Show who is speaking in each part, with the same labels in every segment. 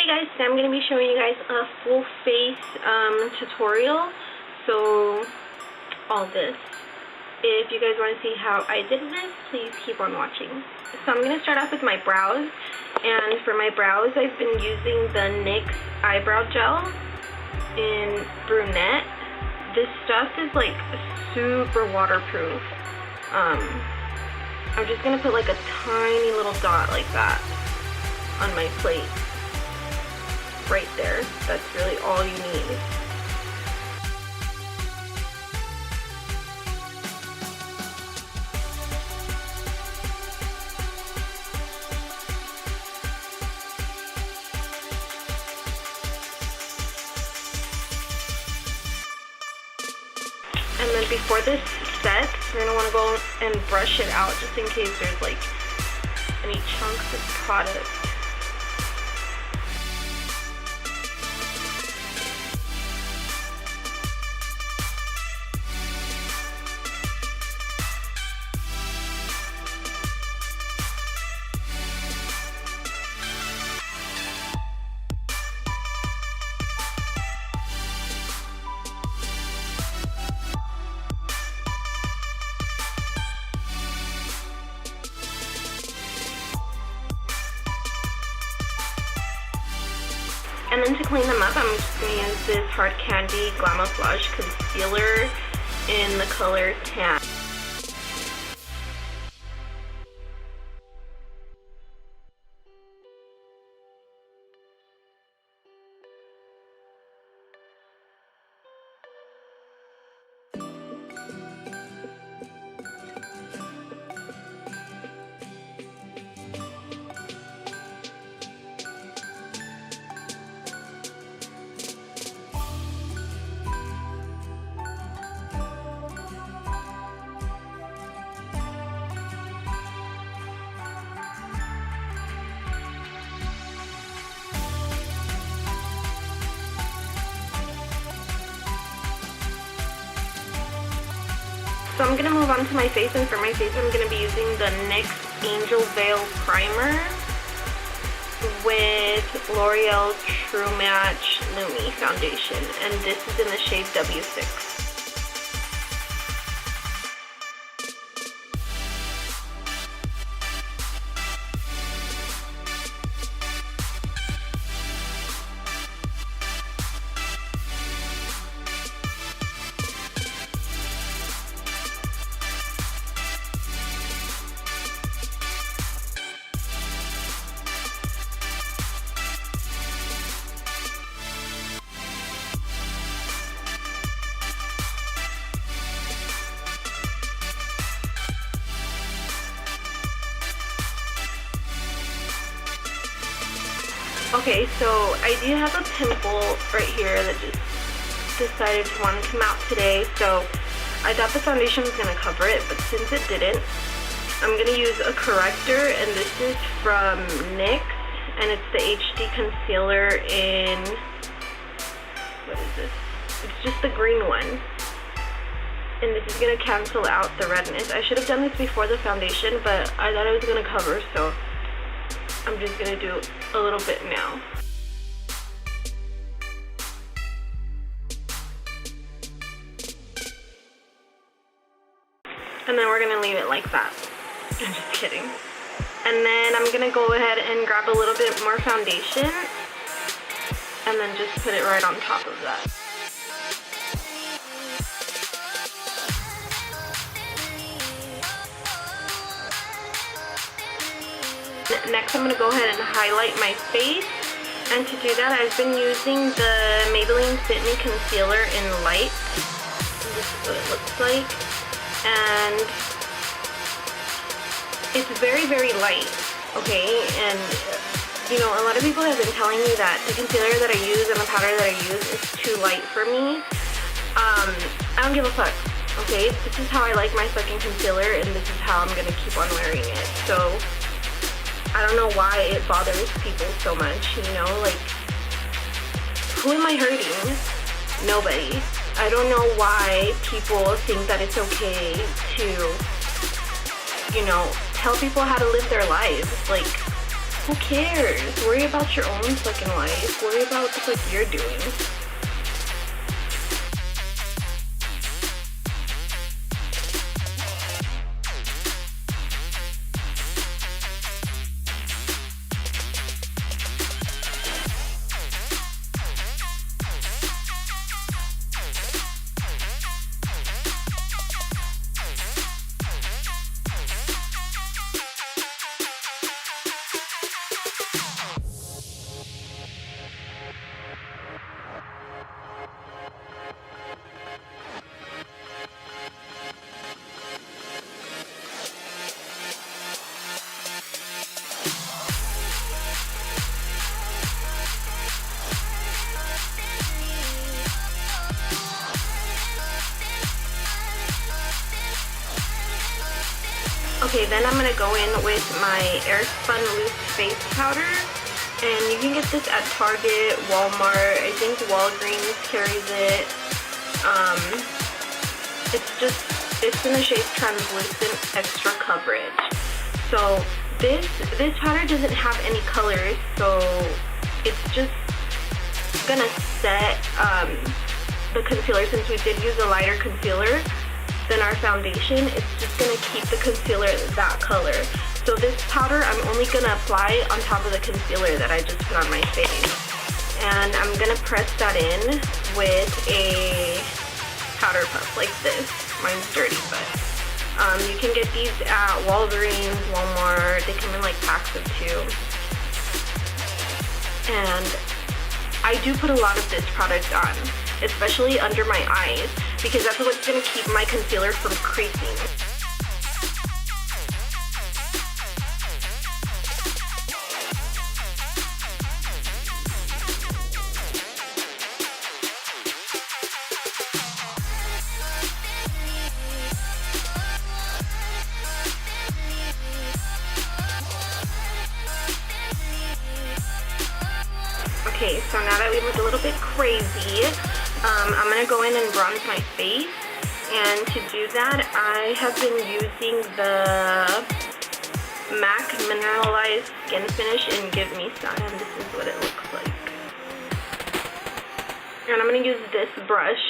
Speaker 1: Hey guys, today I'm going to be showing you guys a full face tutorial. So, all this. If you guys want to see how I did this, please keep on watching. So I'm going to start off with my brows. And for my brows, I've been using the NYX eyebrow gel in Brunette. This stuff is like super waterproof. I'm just going to put like a tiny little dot like that on my plate. Right there. That's really all you need. And then before this sets, you're going to want to go and brush it out just in case there's like any chunks of product. And then to clean them up, I'm just going to use this hard Candy Glamoflauge concealer in the color Tan. So I'm going to move on to my face, and for my face I'm going to be using the NYX Angel Veil Primer with L'Oreal True Match Lumi Foundation, and this is in the shade W6. Okay, so I do have a pimple right here that just decided to want to come out today, so I thought the foundation was going to cover it, but since it didn't, I'm going to use a corrector, and this is from NYX, and it's the HD Concealer in, what is this? It's just the green one, and this is going to cancel out the redness. I should have done this before the foundation, but I thought it was going to cover, so I'm just going to do a little bit now. And then we're going to leave it like that. I'm just kidding. And then I'm going to go ahead and grab a little bit more foundation and then just put it right on top of that. Next, I'm going to go ahead and highlight my face, and to do that, I've been using the Maybelline Fit Me Concealer in Light. This is what it looks like, and it's very, very light, okay? And, you know, a lot of people have been telling me that the concealer that I use and the powder that I use is too light for me. I don't give a fuck, okay? This is how I like my fucking concealer, and this is how I'm going to keep on wearing it, so I don't know why it bothers people so much, you know, like, who am I hurting? Nobody. I don't know why people think that it's okay to, you know, tell people how to live their lives. Like, Who cares? Worry about your own fucking life. Worry about what the fuck you're doing. Okay, then I'm going to go in with my Airspun Loose Face Powder, and you can get this at Target, Walmart, I think Walgreens carries it. It's in the shade Translucent Extra Coverage. So this powder doesn't have any colors, so it's just going to set the concealer. Since we did use a lighter concealer than our foundation, it's just going to keep the concealer that color. So this powder I'm only going to apply on top of the concealer that I just put on my face. And I'm going to press that in with a powder puff like this. Mine's dirty, but you can get these at Walgreens, Walmart. They come in like packs of 2. And I do put a lot of this product on, especially under my eyes, because that's what's going to keep my concealer from creasing. Okay, so now that we look a little bit crazy, I'm going to go in and bronze my face, and to do that, I have been using the MAC Mineralized Skin Finish in Give Me Sun, and this is what it looks like. And I'm going to use this brush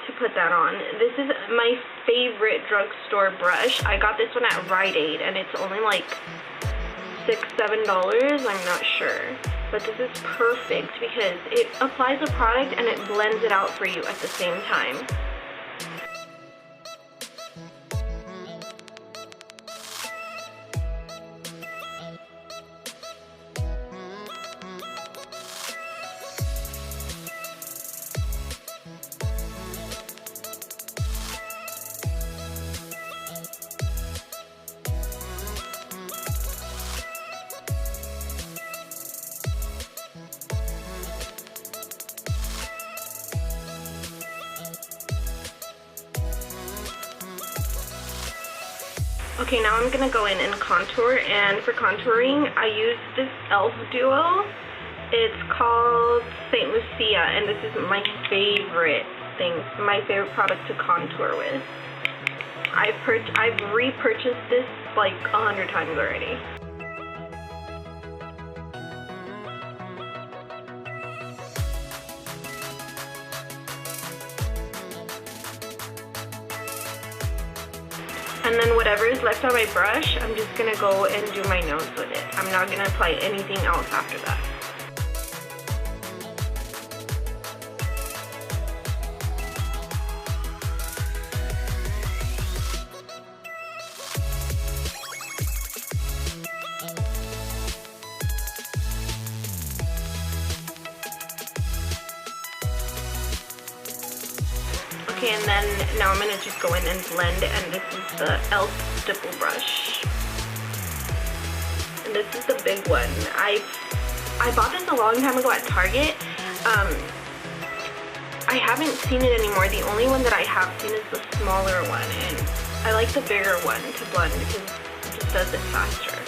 Speaker 1: to put that on. This is my favorite drugstore brush. I got this one at Rite Aid, and it's only like $6–7, I'm not sure. But this is perfect because it applies the product and it blends it out for you at the same time. Okay, now I'm going to go in and contour, and for contouring, I use this e.l.f. duo. It's called St. Lucia, and this is my favorite thing, my favorite product to contour with. I've repurchased this like 100 times already. And then whatever is left on my brush, I'm just going to go and do my nose with it. I'm not going to apply anything else after that. Okay, and then now I'm going to just go in and blend, and this is the e.l.f. stipple brush. And this is the big one. I bought this a long time ago at Target. I haven't seen it anymore. The only one that I have seen is the smaller one, and I like the bigger one to blend because it just does it faster.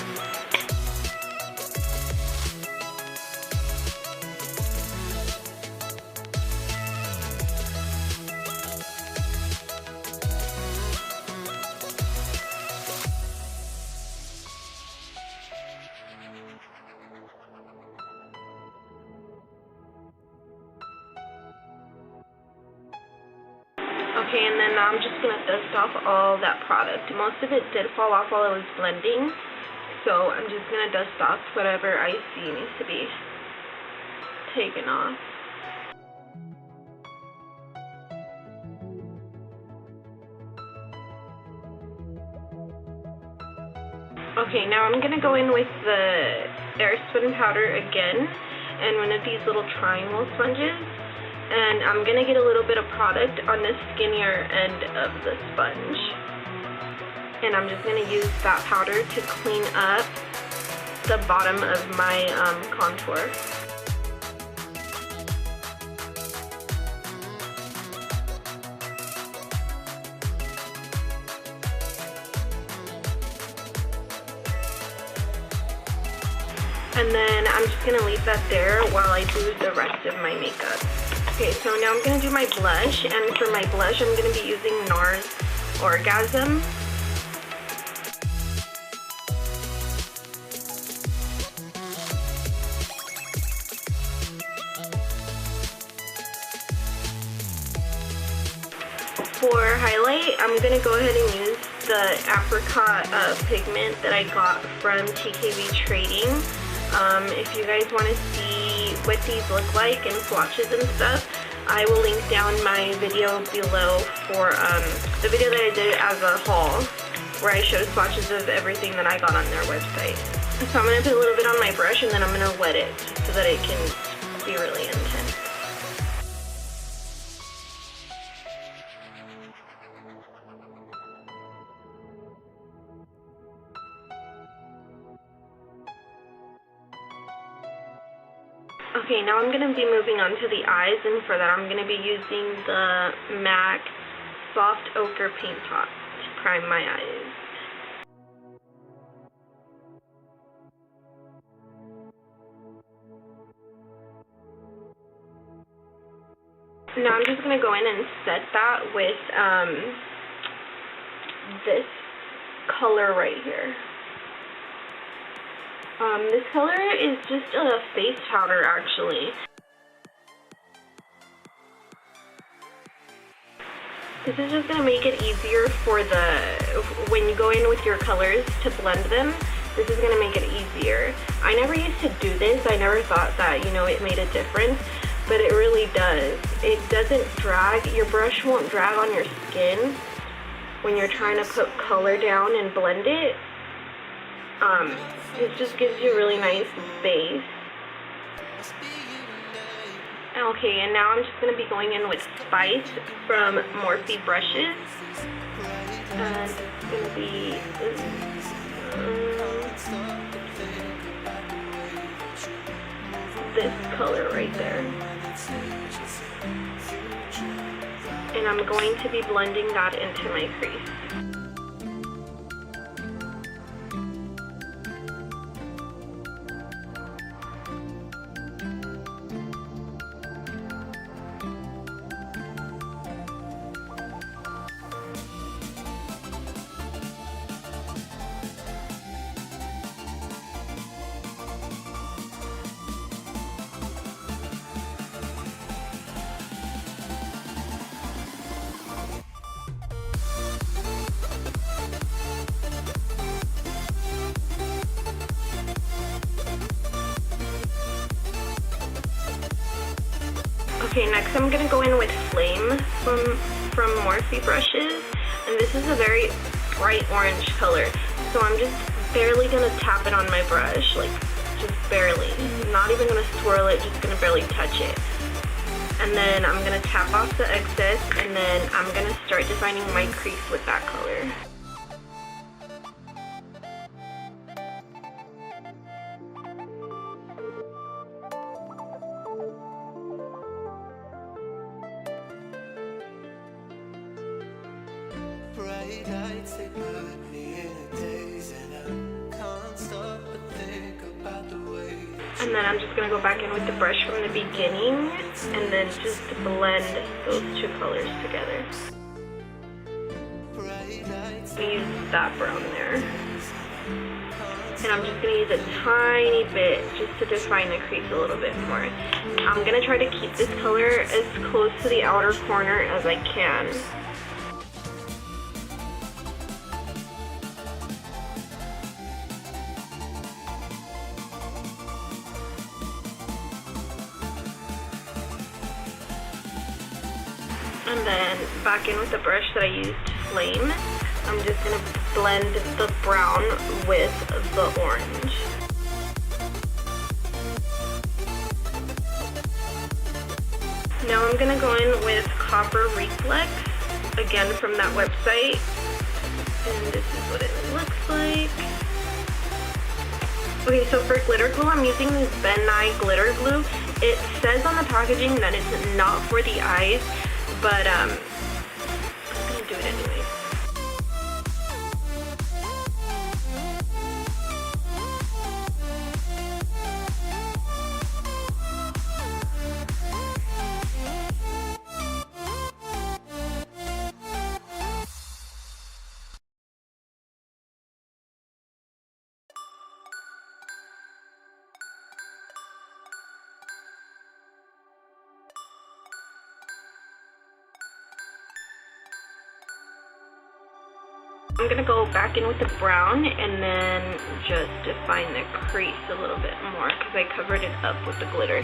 Speaker 1: Okay, and then now I'm just going to dust off all that product. Most of it did fall off while I was blending, so I'm just going to dust off whatever I see needs to be taken off. Okay, now I'm going to go in with the Airspun powder again and one of these little triangle sponges, and I'm going to get a little bit of product on the skinnier end of the sponge. And I'm just going to use that powder to clean up the bottom of my contour. And then I'm just going to leave that there while I do the rest of my makeup. Okay, so now I'm going to do my blush, and for my blush I'm going to be using Nars Orgasm. For highlight, I'm going to go ahead and use the Apricot pigment that I got from TKB Trading. If you guys want to see what these look like and swatches and stuff, I will link down my video below for the video that I did as a haul, where I showed swatches of everything that I got on their website. So I'm going to put a little bit on my brush, and then I'm going to wet it so that it can be really intense. Okay, now I'm going to be moving on to the eyes, and for that I'm going to be using the MAC Soft Ochre Paint Pot to prime my eyes. Now I'm just going to go in and set that with this color right here. This color is just a face powder, actually. This is just going to make it easier for when you go in with your colors to blend them. This is going to make it easier. I never used to do this. I never thought that, you know, it made a difference, but it really does. It doesn't drag. Your brush won't drag on your skin when you're trying to put color down and blend it. It just gives you a really nice base. Okay, and now I'm just going to be going in with Spice from Morphe brushes. And it's going to be this color right there. And I'm going to be blending that into my crease. Okay, next I'm going to go in with Flame from Morphe brushes, and this is a very bright orange color, so I'm just barely going to tap it on my brush, like just barely. I'm not even going to swirl it, just going to barely touch it. And then I'm going to tap off the excess, and then I'm going to start defining my crease with that color. And then I'm just going to go back in with the brush from the beginning and then just blend those two colors together. Use that brown there. And I'm just going to use a tiny bit just to define the crease a little bit more. I'm going to try to keep this color as close to the outer corner as I can. And then back in with the brush that I used to flame, I'm just going to blend the brown with the orange. Now I'm going to go in with Copper Reflex, again from that website. And this is what it looks like. Okay, so for glitter glue, I'm using this Nye Glitter Glue. It says on the packaging that it's not for the eyes, but I'm gonna do it anyway. I'm going to go back in with the brown and then just define the crease a little bit more because I covered it up with the glitter.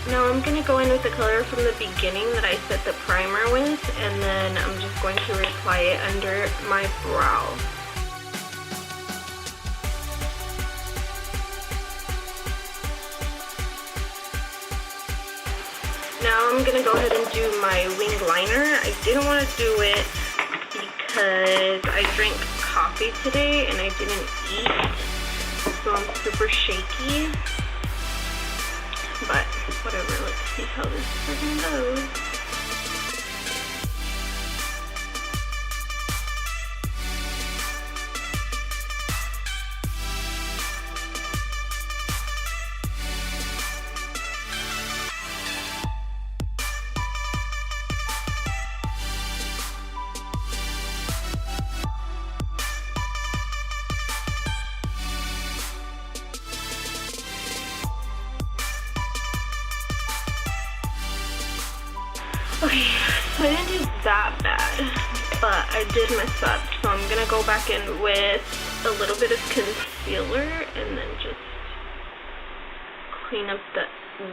Speaker 1: Now I'm going to go in with the color from the beginning that I set the primer with, and then I'm just going to reapply it under my brow. Now I'm going to go ahead and do my wing liner. I didn't want to do it because I drank coffee today and I didn't eat, so I'm super shaky. But whatever, let's see how this freaking goes. Okay, so I didn't do that bad, but I did mess up, so I'm going to go back in with a little bit of concealer and then just clean up the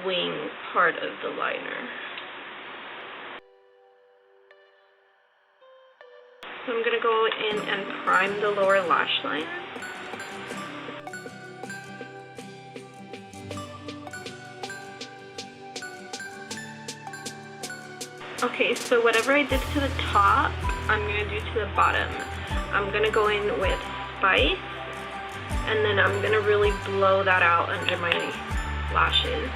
Speaker 1: wing part of the liner. So I'm going to go in and prime the lower lash line. Okay, so whatever I did to the top, I'm going to do to the bottom. I'm going to go in with Spice, and then I'm going to really blow that out under my lashes.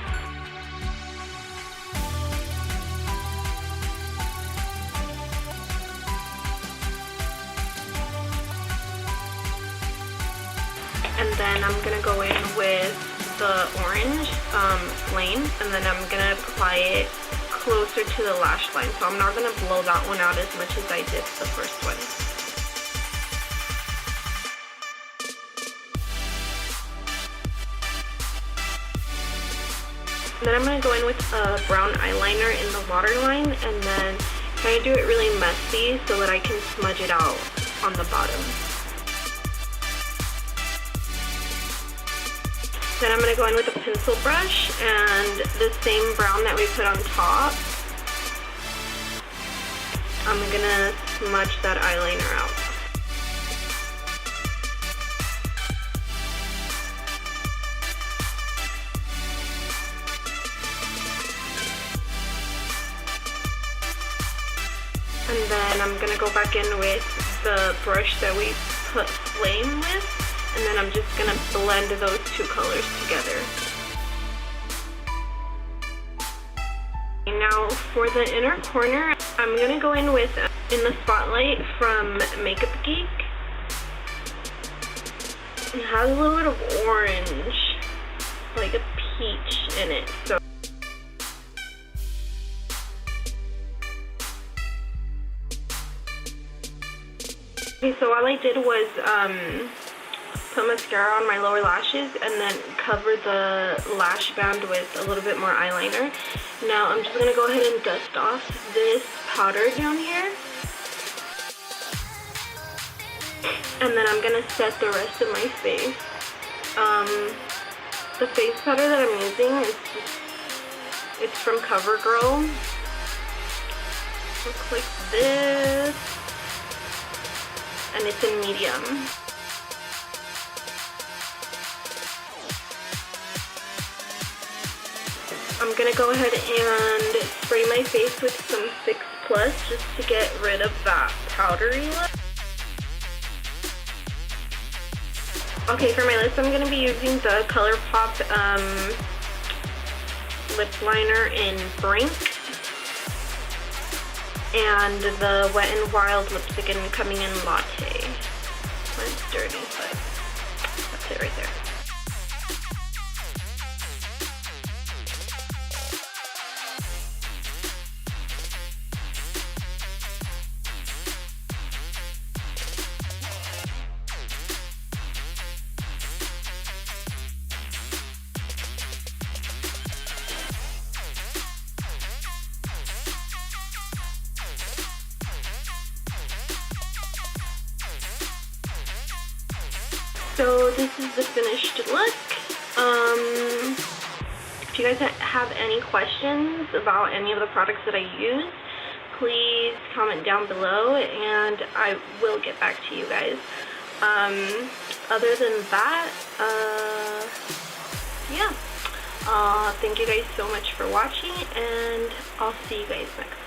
Speaker 1: And then I'm going to go in with the orange flame, and then I'm going to apply it closer to the lash line, so I'm not going to blow that one out as much as I did the first one. Then I'm going to go in with a brown eyeliner in the waterline and then kind of do it really messy so that I can smudge it out on the bottom. Then I'm going to go in with a pencil brush and the same brown that we put on top. I'm going to smudge that eyeliner out. And then I'm going to go back in with the brush that we put flame with. And then I'm just going to blend those two colors together. Now for the inner corner, I'm going to go in with In the Spotlight from Makeup Geek. It has a little bit of orange, like a peach in it. So okay, so all I did was put mascara on my lower lashes and then cover the lash band with a little bit more eyeliner. Now I'm just going to go ahead and dust off this powder down here. And then I'm going to set the rest of my face. The face powder that I'm using is it's from CoverGirl. Looks like this, and it's in medium. I'm gonna go ahead and spray my face with some 6+ just to get rid of that powdery look. Okay, for my lips, I'm gonna be using the ColourPop lip liner in Brinks, and the Wet n Wild lipstick coming in Latte. Mine's dirty, but that's it right there. So this is the finished look. If you guys have any questions about any of the products that I use, please comment down below and I will get back to you guys. Other than that, yeah. Thank you guys so much for watching, and I'll see you guys next time.